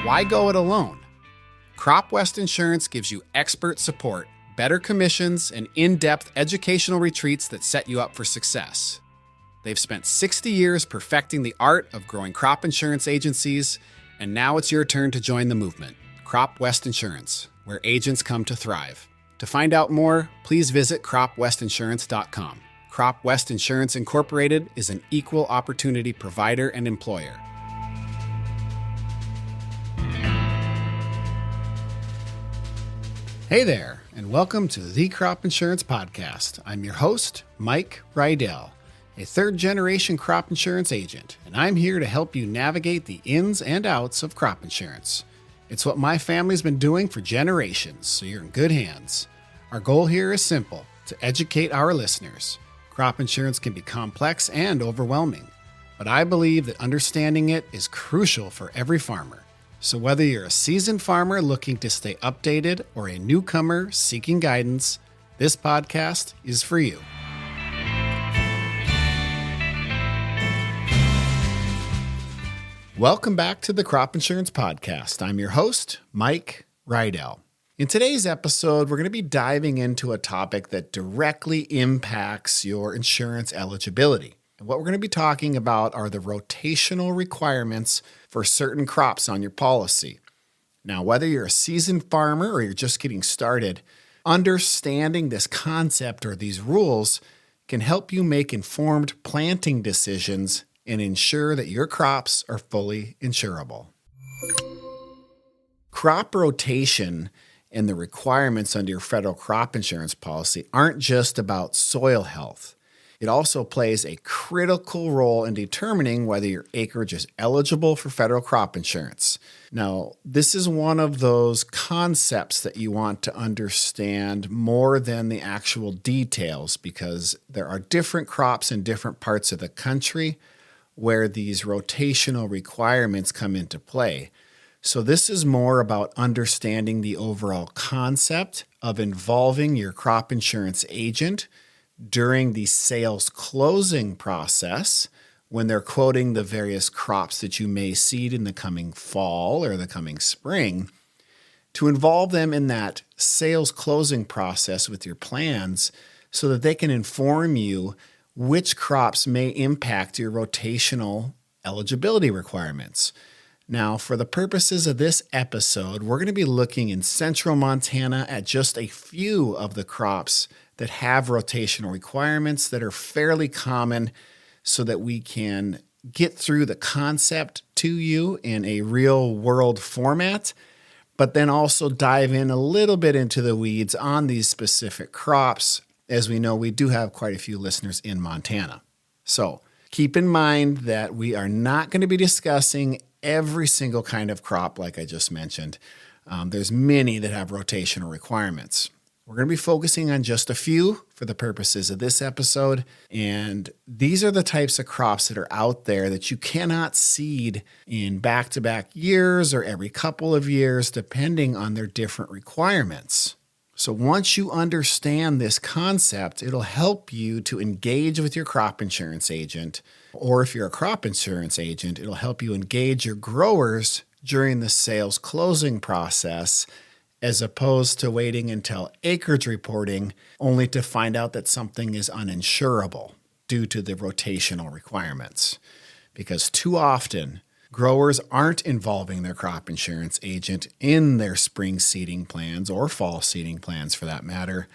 Why go it alone? Crop West Insurance gives you expert support, better commissions, and in-depth educational retreats that set you up for success. They've spent 60 years perfecting the art of growing crop insurance agencies, and now it's your turn to join the movement. Crop West Insurance, where agents come to thrive. To find out more, please visit cropwestinsurance.com. Crop West Insurance Incorporated is an equal opportunity provider and employer. Hey there, and welcome to the Crop Insurance Podcast. I'm your host, Mike Rydell, a third-generation crop insurance agent, and I'm here to help you navigate the ins and outs of crop insurance. It's what my family's been doing for generations, so you're in good hands. Our goal here is simple, to educate our listeners. Crop insurance can be complex and overwhelming, but I believe that understanding it is crucial for every farmer. So whether you're a seasoned farmer looking to stay updated or a newcomer seeking guidance, this podcast is for you. Welcome back to the Crop Insurance Podcast. I'm your host, Mike Rydell. In today's episode, we're going to be diving into a topic that directly impacts your insurance eligibility. And what we're going to be talking about are the rotational requirements for certain crops on your policy. Now, whether you're a seasoned farmer or you're just getting started, understanding this concept or these rules can help you make informed planting decisions and ensure that your crops are fully insurable. Crop rotation and the requirements under your federal crop insurance policy aren't just about soil health. It also plays a critical role in determining whether your acreage is eligible for federal crop insurance. Now, this is one of those concepts that you want to understand more than the actual details, because there are different crops in different parts of the country where these rotational requirements come into play. So this is more about understanding the overall concept of involving your crop insurance agent during the sales closing process when they're quoting the various crops that you may seed in the coming fall or the coming spring, to involve them in that sales closing process with your plans so that they can inform you which crops may impact your rotational eligibility requirements. Now, for the purposes of this episode, we're going to be looking in central Montana at just a few of the crops that have rotational requirements that are fairly common so that we can get through the concept to you in a real world format, but then also dive in a little bit into the weeds on these specific crops. As we know, we do have quite a few listeners in Montana. So keep in mind that we are not going to be discussing every single kind of crop like I just mentioned. There's many that have rotational requirements. We're going to be focusing on just a few for the purposes of this episode, and these are the types of crops that are out there that you cannot seed in back-to-back years or every couple of years, depending on their different requirements. So once you understand this concept, it'll help you to engage with your crop insurance agent, or if you're a crop insurance agent, it'll help you engage your growers during the sales closing process, as opposed to waiting until acreage reporting only to find out that something is uninsurable due to the rotational requirements. Because too often, growers aren't involving their crop insurance agent in their spring seeding plans or fall seeding plans for that matter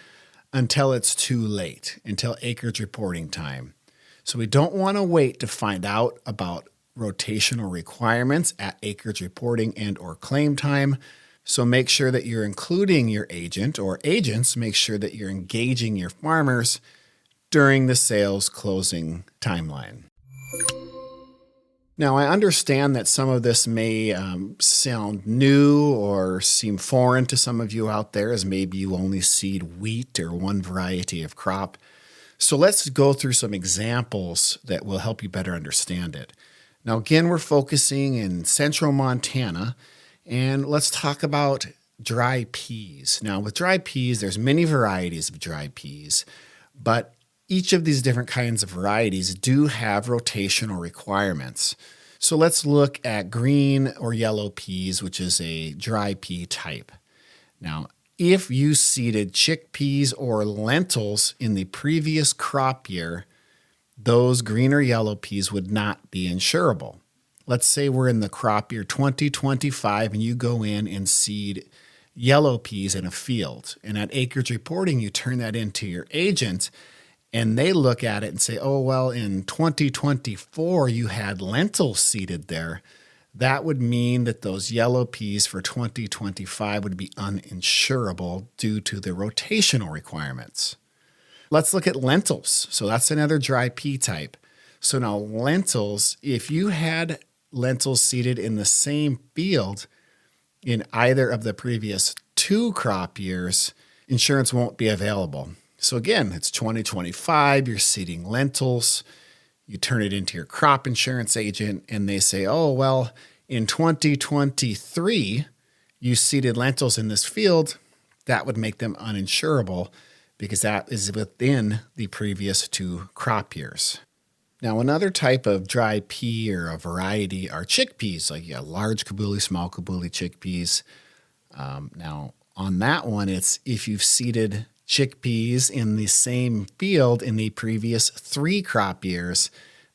until it's too late, until acreage reporting time. So we don't want to wait to find out about rotational requirements at acreage reporting and or claim time. So make sure that you're including your agent, or agents make sure that you're engaging your farmers during the sales closing timeline. Now, I understand that some of this may sound new or seem foreign to some of you out there, as maybe you only seed wheat or one variety of crop. So let's go through some examples that will help you better understand it. Now, again, we're focusing in central Montana, and let's talk about dry peas. Now, with dry peas, there's many varieties of dry peas, but each of these different kinds of varieties do have rotational requirements. So let's look at green or yellow peas, which is a dry pea type. Now, if you seeded chickpeas or lentils in the previous crop year, those green or yellow peas would not be insurable. Let's say we're in the crop year 2025 and you go in and seed yellow peas in a field. And at acreage reporting, you turn that into your agent and they look at it and say, oh, well, in 2024, you had lentils seeded there. That would mean that those yellow peas for 2025 would be uninsurable due to the rotational requirements. Let's look at lentils. So that's another dry pea type. So now lentils, if you had lentils seeded in the same field in either of the previous 2 crop years, insurance won't be available. So again, it's 2025, you're seeding lentils, you turn it into your crop insurance agent, and they say, oh, well, in 2023, you seeded lentils in this field, that would make them uninsurable because that is within the previous 2 crop years. Now, another type of dry pea or a variety are chickpeas, like large kabuli, small kabuli chickpeas. Now, on that one, it's if you've seeded chickpeas in the same field in the previous 3 crop years,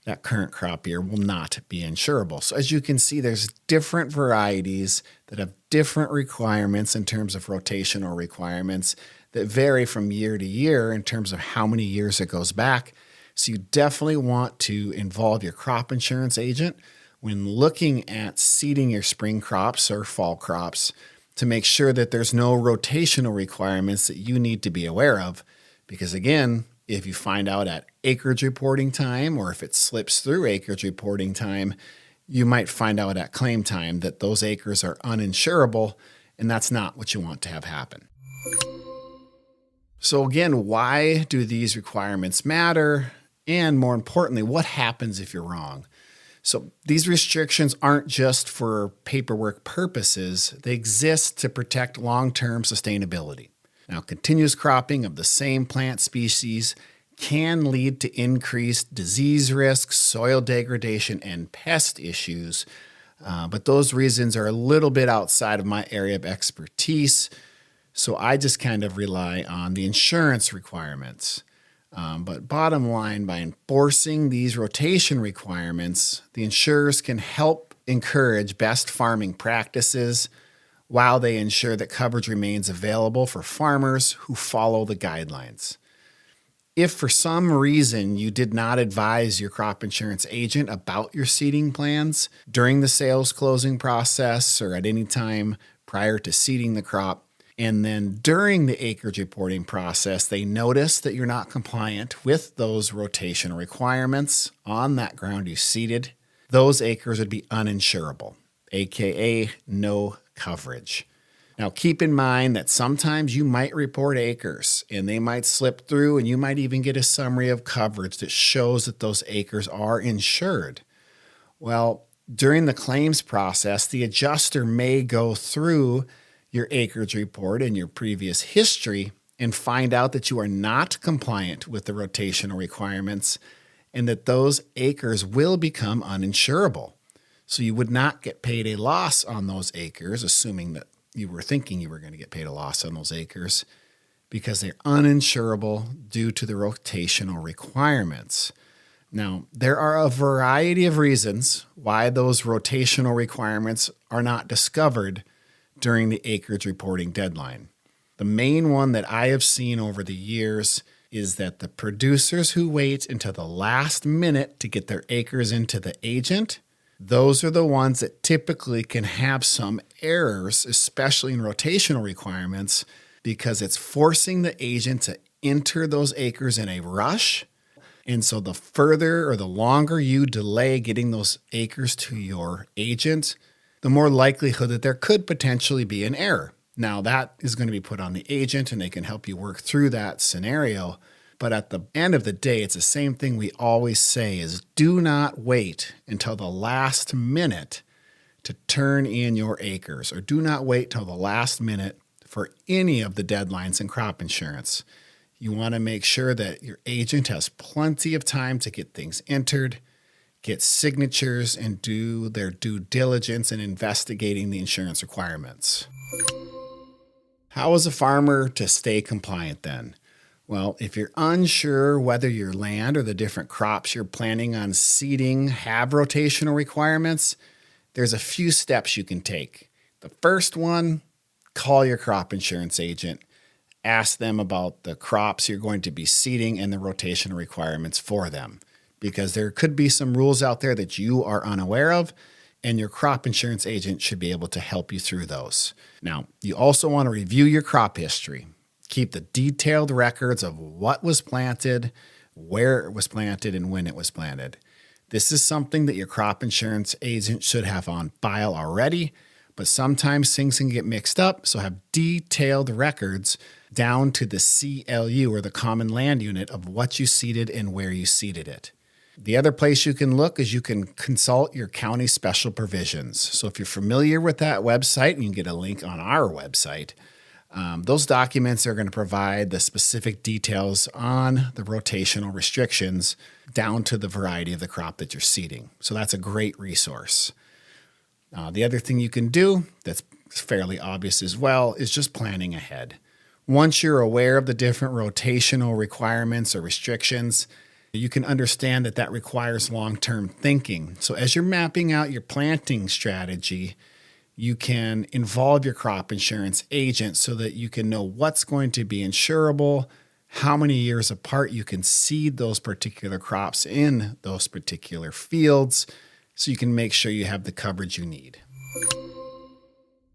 that current crop year will not be insurable. So as you can see, there's different varieties that have different requirements in terms of rotational requirements that vary from year to year in terms of how many years it goes back. So you definitely want to involve your crop insurance agent when looking at seeding your spring crops or fall crops to make sure that there's no rotational requirements that you need to be aware of. Because again, if you find out at acreage reporting time or if it slips through acreage reporting time, you might find out at claim time that those acres are uninsurable, and that's not what you want to have happen. So again, why do these requirements matter? And more importantly, what happens if you're wrong? So these restrictions aren't just for paperwork purposes. They exist to protect long-term sustainability. Now, continuous cropping of the same plant species can lead to increased disease risks, soil degradation, and pest issues. But those reasons are a little bit outside of my area of expertise. So I just kind of rely on the insurance requirements. But bottom line, by enforcing these rotation requirements, the insurers can help encourage best farming practices while they ensure that coverage remains available for farmers who follow the guidelines. If for some reason you did not advise your crop insurance agent about your seeding plans during the sales closing process or at any time prior to seeding the crop, and then during the acreage reporting process, they notice that you're not compliant with those rotational requirements on that ground you seeded, those acres would be uninsurable, aka no coverage. Now, keep in mind that sometimes you might report acres and they might slip through and you might even get a summary of coverage that shows that those acres are insured. Well, during the claims process, the adjuster may go through your acreage report and your previous history and find out that you are not compliant with the rotational requirements and that those acres will become uninsurable. So you would not get paid a loss on those acres, assuming that you were thinking you were going to get paid a loss on those acres, because they're uninsurable due to the rotational requirements. Now, there are a variety of reasons why those rotational requirements are not discovered during the acreage reporting deadline. The main one that I have seen over the years is that the producers who wait until the last minute to get their acres into the agent, those are the ones that typically can have some errors, especially in rotational requirements, because it's forcing the agent to enter those acres in a rush. And so the further or the longer you delay getting those acres to your agent, the more likelihood that there could potentially be an error. Now, that is going to be put on the agent and they can help you work through that scenario. But at the end of the day, it's the same thing we always say is do not wait until the last minute to turn in your acres, or do not wait till the last minute for any of the deadlines in crop insurance. You want to make sure that your agent has plenty of time to get things entered, get signatures, and do their due diligence in investigating the insurance requirements. How is a farmer to stay compliant then? Well, if you're unsure whether your land or the different crops you're planning on seeding have rotational requirements, there's a few steps you can take. The first one, call your crop insurance agent. Ask them about the crops you're going to be seeding and the rotational requirements for them, because there could be some rules out there that you are unaware of, and your crop insurance agent should be able to help you through those. Now, you also want to review your crop history. Keep the detailed records of what was planted, where it was planted, and when it was planted. This is something that your crop insurance agent should have on file already, but sometimes things can get mixed up, so have detailed records down to the CLU, or the common land unit, of what you seeded and where you seeded it. The other place you can look is you can consult your county special provisions. So if you're familiar with that website, you can get a link on our website. Those documents are going to provide the specific details on the rotational restrictions down to the variety of the crop that you're seeding. So that's a great resource. The other thing you can do that's fairly obvious as well is just planning ahead. Once you're aware of the different rotational requirements or restrictions, you can understand that requires long-term thinking. So as you're mapping out your planting strategy, you can involve your crop insurance agent so that you can know what's going to be insurable, how many years apart you can seed those particular crops in those particular fields, so you can make sure you have the coverage you need.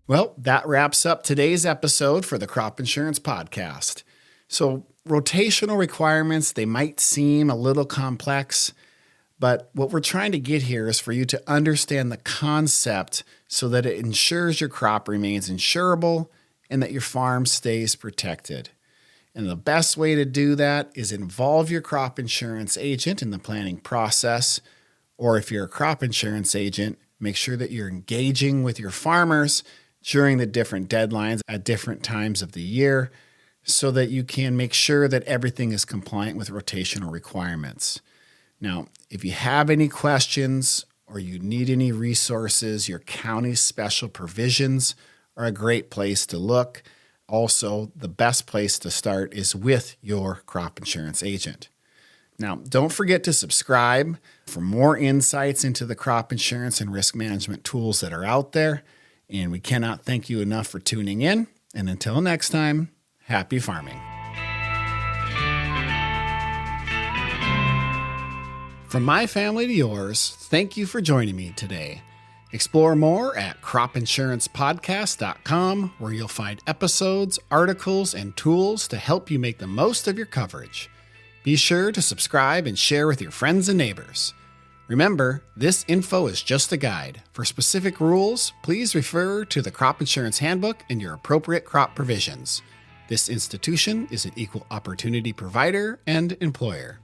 Well, that wraps up today's episode for the Crop Insurance Podcast. So rotational requirements, they might seem a little complex, but what we're trying to get here is for you to understand the concept so that it ensures your crop remains insurable and that your farm stays protected. And the best way to do that is involve your crop insurance agent in the planning process, or if you're a crop insurance agent, make sure that you're engaging with your farmers during the different deadlines at different times of the year so that you can make sure that everything is compliant with rotational requirements. Now, if you have any questions or you need any resources, your county's special provisions are a great place to look. Also, the best place to start is with your crop insurance agent. Now, don't forget to subscribe for more insights into the crop insurance and risk management tools that are out there. And we cannot thank you enough for tuning in. And until next time, happy farming. From my family to yours, thank you for joining me today. Explore more at cropinsurancepodcast.com, where you'll find episodes, articles, and tools to help you make the most of your coverage. Be sure to subscribe and share with your friends and neighbors. Remember, this info is just a guide. For specific rules, please refer to the Crop Insurance Handbook and your appropriate crop provisions. This institution is an equal opportunity provider and employer.